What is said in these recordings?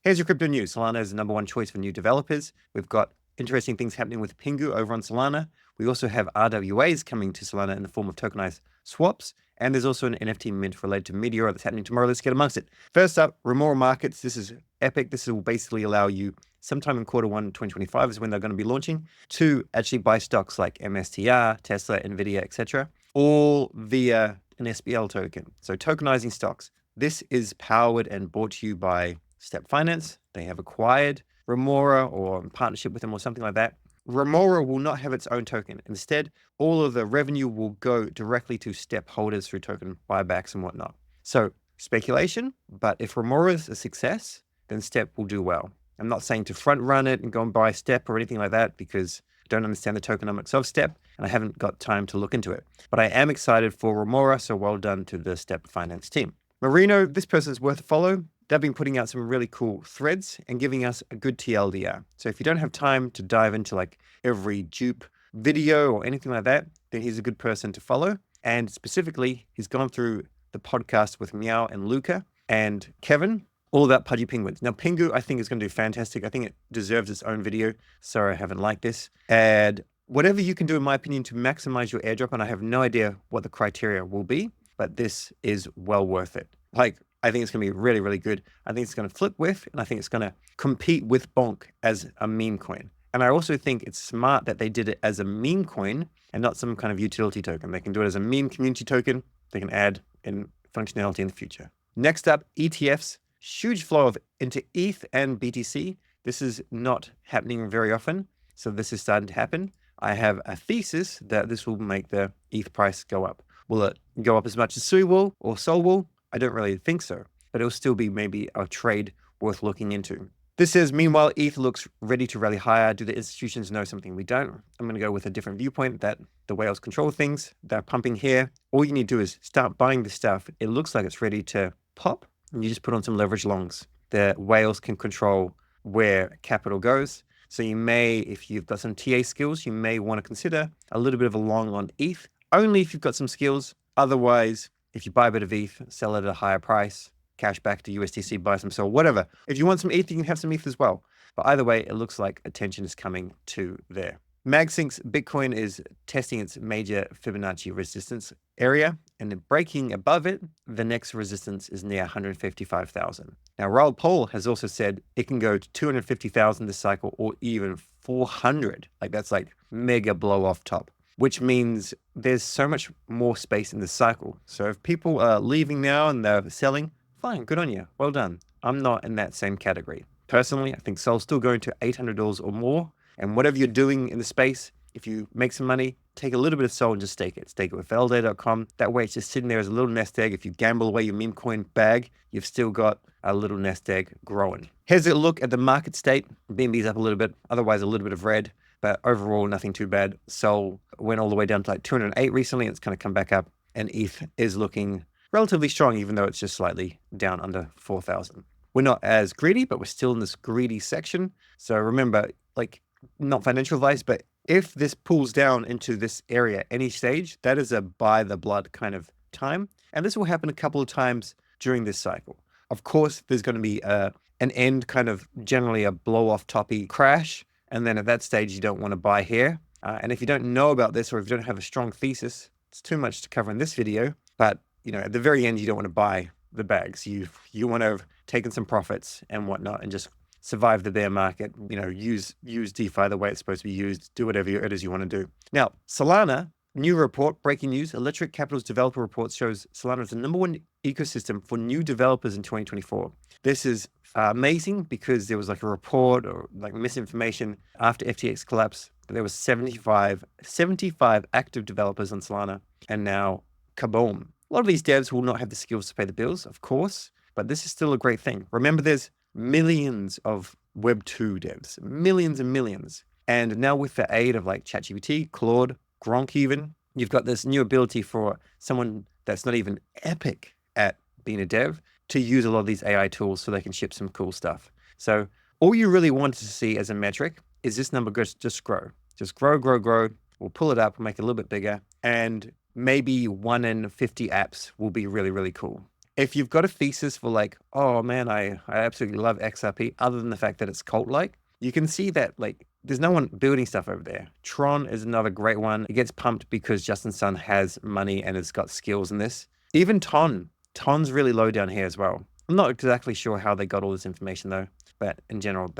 Here's your crypto news. Solana is the #1 choice for new developers. We've got interesting things happening with Pengu over on Solana. We also have RWAs coming to Solana in the form of tokenized swaps. And there's also an NFT mint related to Meteor that's happening tomorrow. Let's get amongst it. First up, Remora markets. This is epic. This will basically allow you sometime in Q1 2025 is when they're going to be launching to actually buy stocks like MSTR, Tesla, Nvidia, etc., all via an SPL token. So tokenizing stocks. This is powered and brought to you by Step Finance. They have acquired Remora or in partnership with them or something like that. Remora will not have its own token. Instead, all of the revenue will go directly to Step holders through token buybacks and whatnot. So speculation, but if Remora is a success, then Step will do well. I'm not saying to front run it and go and buy Step or anything like that because I don't understand the tokenomics of Step and I haven't got time to look into it. But I am excited for Remora, so well done to the Step Finance team. Marino, this person's worth a follow. They've been putting out some really cool threads and giving us a good TLDR. So if you don't have time to dive into like every dupe video or anything like that, then he's a good person to follow. And specifically, he's gone through the podcast with Meow and Luca and Kevin, all about pudgy penguins. Now, Pengu, I think, is going to do fantastic. I think it deserves its own video. Sorry, I haven't liked this. And whatever you can do, in my opinion, to maximize your airdrop, and I have no idea what the criteria will be, but this is well worth it. I think it's going to be really, really good. I think it's going to flip with, and I think it's going to compete with Bonk as a meme coin. And I also think it's smart that they did it as a meme coin and not some kind of utility token. They can do it as a meme community token. They can add in functionality in the future. Next up, ETFs. Huge flow into ETH and BTC. This is not happening very often, so this is starting to happen. I have a thesis that this will make the ETH price go up. Will it go up as much as Sui will or Sol will? I don't really think so, but it'll still be maybe a trade worth looking into. This says, meanwhile, ETH looks ready to rally higher. Do the institutions know something we don't? I'm going to go with a different viewpoint that the whales control things. They're pumping here. All you need to do is start buying the stuff. It looks like it's ready to pop, and you just put on some leverage longs. The whales can control where capital goes. So you may, if you've got some TA skills, you may want to consider a little bit of a long on ETH, only if you've got some skills. Otherwise, if you buy a bit of ETH, sell it at a higher price, cash back to USDC, buy some SOL, whatever. If you want some ETH, you can have some ETH as well. But either way, it looks like attention is coming to there. MagSync's Bitcoin is testing its major Fibonacci resistance area, and breaking above it, the next resistance is near 155,000. Now, Raoul Pol has also said it can go to 250,000 this cycle or even 400. That's like mega blow off top, which means there's so much more space in the cycle. So if people are leaving now and they're selling, fine, good on you, well done. I'm not in that same category. Personally, I think Sol's still going to $800 or more. And whatever you're doing in the space, if you make some money, take a little bit of Sol and just stake it. Stake it with Validate.com. That way it's just sitting there as a little nest egg. If you gamble away your meme coin bag, you've still got a little nest egg growing. Here's a look at the market state. BNB's up a little bit, otherwise a little bit of red, but overall nothing too bad. Sol went all the way down to like 208 recently. It's kind of come back up, and ETH is looking relatively strong, even though it's just slightly down under 4,000. We're not as greedy, but we're still in this greedy section. So remember, not financial advice, but if this pulls down into this area any stage, that is a buy the blood kind of time. And this will happen a couple of times during this cycle. Of course, there's going to be an end, kind of generally a blow off toppy crash. And then at that stage, you don't want to buy here. And if you don't know about this, or if you don't have a strong thesis, it's too much to cover in this video. But at the very end, you don't want to buy the bags. You want to have taken some profits and whatnot and just survive the bear market, use DeFi the way it's supposed to be used, do whatever it is you want to do. Now, Solana, new report, breaking news, Electric Capital's developer report shows Solana is the #1 ecosystem for new developers in 2024. This is amazing because there was a report or misinformation after FTX collapse. There was 75 active developers on Solana, and now kaboom. A lot of these devs will not have the skills to pay the bills, of course, but this is still a great thing. Remember, there's millions of Web 2 devs, millions and millions. And now with the aid of ChatGPT, Claude, Gronk even, you've got this new ability for someone that's not even epic at being a dev to use a lot of these AI tools so they can ship some cool stuff. So all you really want to see as a metric is this number just grow. Just grow. We'll pull it up, we'll make it a little bit bigger, and maybe 1 in 50 apps will be really, really cool. If you've got a thesis for like, oh man, I absolutely love XRP, other than the fact that it's cult-like, you can see that like there's no one building stuff over there. Tron is another great one. It gets pumped because Justin Sun has money and has got skills in this. Even Ton's really low down here as well. I'm not exactly sure how they got all this information though, but in general,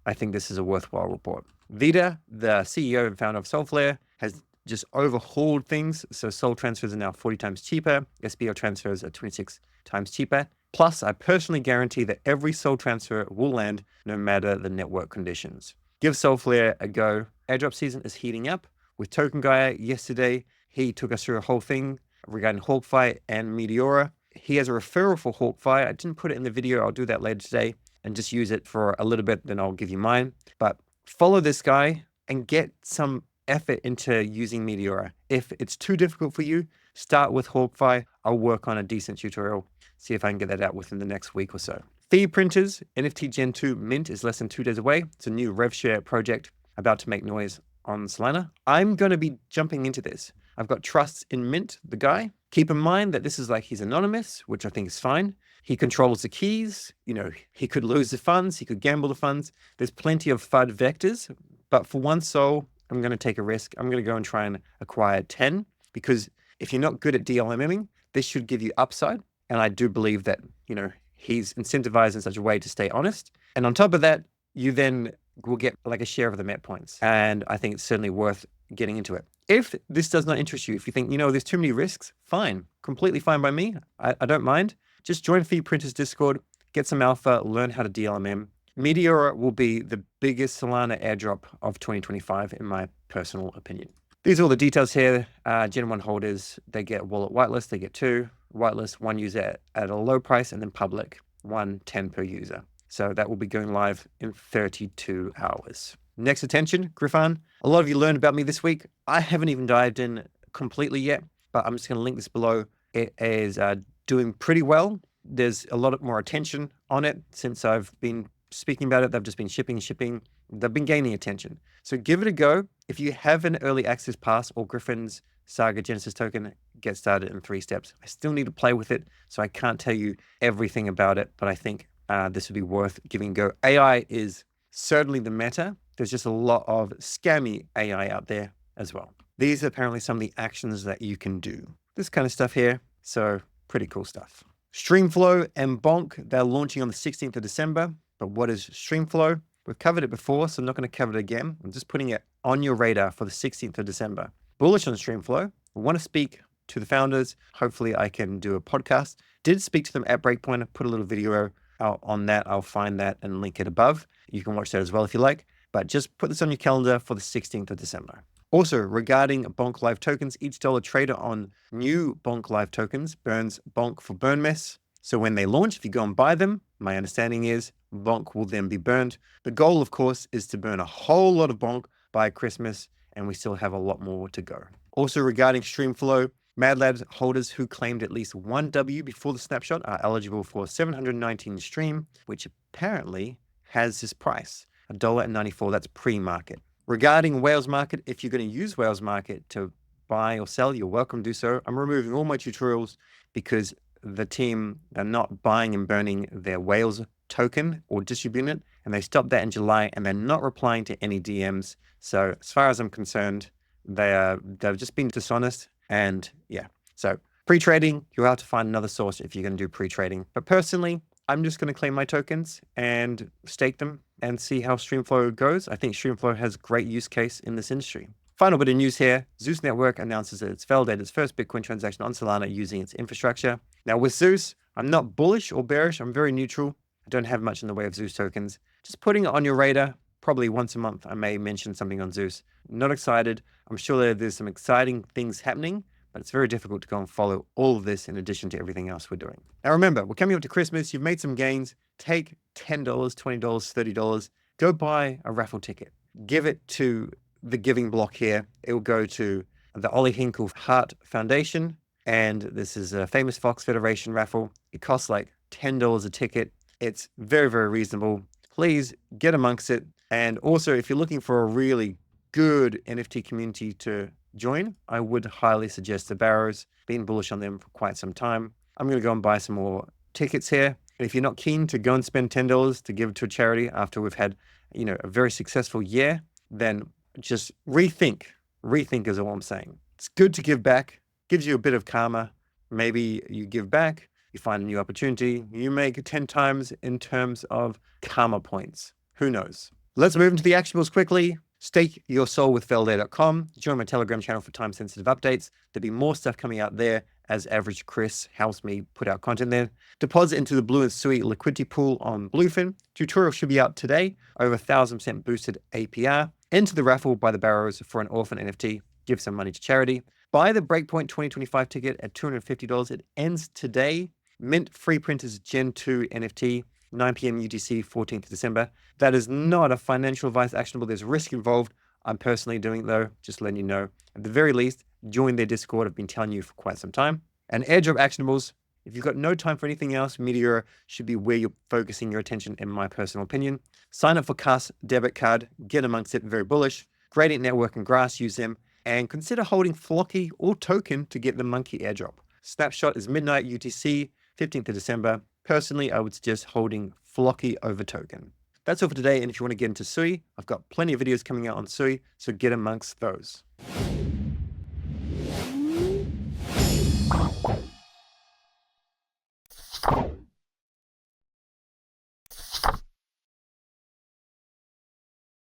I think this is a worthwhile report. Vida, the CEO and founder of Solflare, has just overhauled things. So Sol transfers are now 40 times cheaper. SBO transfers are 26 times cheaper. Plus, I personally guarantee that every Sol transfer will land no matter the network conditions. Give Solflare a go. Airdrop season is heating up. With Token Guy yesterday, he took us through a whole thing regarding Hawkfi and Meteora. He has a referral for Hawkfi. I didn't put it in the video. I'll do that later today and just use it for a little bit, then I'll give you mine. But follow this guy and get some effort into using Meteora. If it's too difficult for you, start with Hawkfi. I'll work on a decent tutorial, see if I can get that out within the next week or so. Fee printers, NFT Gen 2 mint is less than 2 days away. It's a new RevShare project about to make noise on Solana. I'm going to be jumping into this. I've got trust in Mint, the guy. Keep in mind that this is like he's anonymous, which I think is fine. He controls the keys. You know, he could lose the funds. He could gamble the funds. There's plenty of FUD vectors. But for one Sol, I'm going to take a risk. I'm going to go and try and acquire 10 because if you're not good at DLMing, this should give you upside. And I do believe that, you know, he's incentivized in such a way to stay honest. And on top of that, you then will get like a share of the Met points. And I think it's certainly worth getting into it. If this does not interest you, if you think, you know, there's too many risks, fine, completely fine by me. I don't mind. Just join Fee Printers Discord, get some alpha, learn how to DLMM. Meteora will be the biggest Solana airdrop of 2025, in my personal opinion. These are all the details here. Gen 1 holders, they get wallet whitelist, they get 2. Whitelist, 1 user at a low price, and then public, 110 per user. So that will be going live in 32 hours. Next attention, Griffon. A lot of you learned about me this week. I haven't even dived in completely yet, but I'm just going to link this below. It is doing pretty well. There's a lot more attention on it since I've been speaking about it. They've just been shipping. They've been gaining attention. So give it a go. If you have an early access pass or Griffin's Saga Genesis token, get started in 3 steps. I still need to play with it, so I can't tell you everything about it, but I think this would be worth giving a go. AI is certainly the meta. There's just a lot of scammy AI out there as well. These are apparently some of the actions that you can do. This kind of stuff here. So pretty cool stuff. Streamflow and Bonk, they're launching on the 16th of December. But what is Streamflow? We've covered it before, so I'm not going to cover it again. I'm just putting it on your radar for the 16th of December. Bullish on Streamflow. I want to speak to the founders. Hopefully I can do a podcast. Did speak to them at Breakpoint. I put a little video out on that. I'll find that and link it above. You can watch that as well if you like. But just put this on your calendar for the 16th of December. Also, regarding Bonk Live tokens, each dollar trader on new Bonk Live tokens burns Bonk for burn mess. So when they launch, if you go and buy them, my understanding is Bonk will then be burned. The goal, of course, is to burn a whole lot of Bonk by Christmas, and we still have a lot more to go. Also, regarding Streamflow, Mad Labs holders who claimed at least 1 W before the snapshot are eligible for 719 stream, which apparently has this price, $1.94. That's pre-market. Regarding Whales Market, if you're going to use Whales Market to buy or sell, you're welcome to do so. I'm removing all my tutorials because the team are not buying and burning their Whales token or distributing it, and they stopped that in July, and they're not replying to any DMs. So as far as I'm concerned, they've just been dishonest, and yeah. So pre-trading, you'll have to find another source if you're going to do pre-trading. But personally, I'm just going to claim my tokens and stake them and see how Streamflow goes. I think Streamflow has great use case in this industry. Final bit of news here. Zeus Network announces that it's validated its first Bitcoin transaction on Solana using its infrastructure. Now with Zeus, I'm not bullish or bearish. I'm very neutral. I don't have much in the way of Zeus tokens. Just putting it on your radar. Probably once a month, I may mention something on Zeus. Not excited. I'm sure there's some exciting things happening, but it's very difficult to go and follow all of this in addition to everything else we're doing. Now remember, we're coming up to Christmas. You've made some gains. Take $10, $20, $30. Go buy a raffle ticket. Give it to the giving block here. It will go to the Ollie Hinkle Heart Foundation. And this is a Famous Fox Federation raffle. It costs like $10 a ticket. It's very, very reasonable. Please get amongst it. And also, if you're looking for a really good NFT community to join, I would highly suggest the Barrows. Been bullish on them for quite some time. I'm going to go and buy some more tickets here. And if you're not keen to go and spend $10 to give it to a charity after we've had, a very successful year, then just rethink. Rethink is all I'm saying. It's good to give back, gives you a bit of karma. Maybe you give back, you find a new opportunity, you make 10 times in terms of karma points. Who knows? Let's move into the actionables quickly. Stake your soul with Validate.com. Join my Telegram channel for time-sensitive updates. There'll be more stuff coming out there as Average Chris helps me put out content there. Deposit into the Blue and Sui liquidity pool on Bluefin. Tutorial should be out today. Over 1,000% boosted APR. Enter the raffle by the Barrows for an orphan NFT. Give some money to charity. Buy the Breakpoint 2025 ticket at $250. It ends today. Mint free printers Gen 2 NFT. 9 p.m. UTC, 14th of December. That is not a financial advice actionable. There's risk involved. I'm personally doing it though, just letting you know. At the very least, join their Discord. I've been telling you for quite some time. And airdrop actionables. If you've got no time for anything else, Meteor should be where you're focusing your attention, in my personal opinion. Sign up for CAS debit card, get amongst it, very bullish. Gradient Network and Grass, use them. And consider holding Flocky or Token to get the Monkey airdrop. Snapshot is midnight UTC, 15th of December. Personally, I would suggest holding Flocky over Token. That's all for today, and if you want to get into Sui, I've got plenty of videos coming out on Sui, so get amongst those.